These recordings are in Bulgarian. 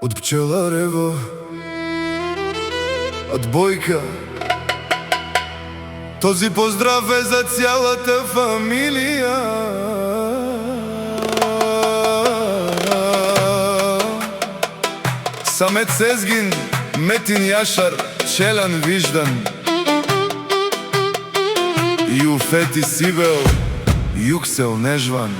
Од пчеларево, од Бојка. Този поздрав е за цялата фамилија. Самет Сезгин, Метин Јашар, Челан Виждан, Јуфети Сибел, Јуксел Нежван.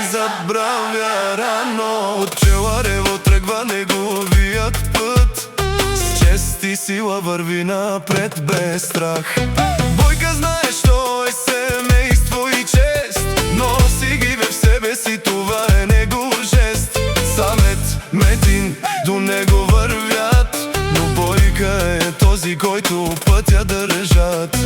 Забравя рано, од Пчеларево тргва неговиот пат. С чест и сила врви напред без страх. Бојка знае што е семејство и чест, носи ги в себе си, това е негов жест. Самет, Метин до него врвят, но Бојка е този, којто пътя држат.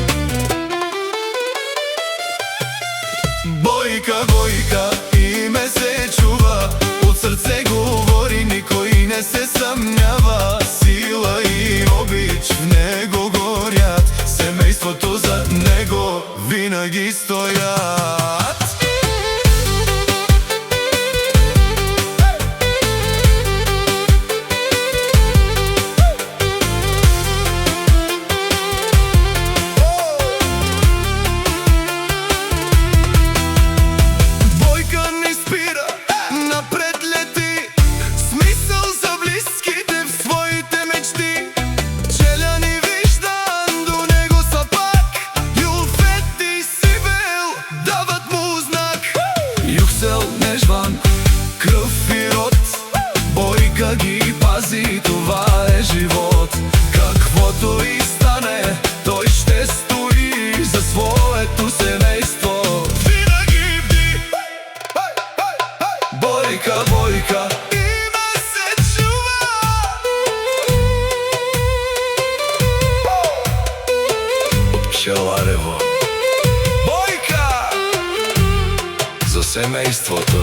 Бојка, Бојка, име се чува, од срце говори, никој не се съмнява. Сила и обич в него горят, семејството зад него винаги стоят. Нежван, кръв и род, Бојка ги пази, това е живот. Каквото и стане, той ще стои за своето семейство. Винаги бди, Бојка, Бојка, име се чува. Од Пчеларево, Бојка, за семејството.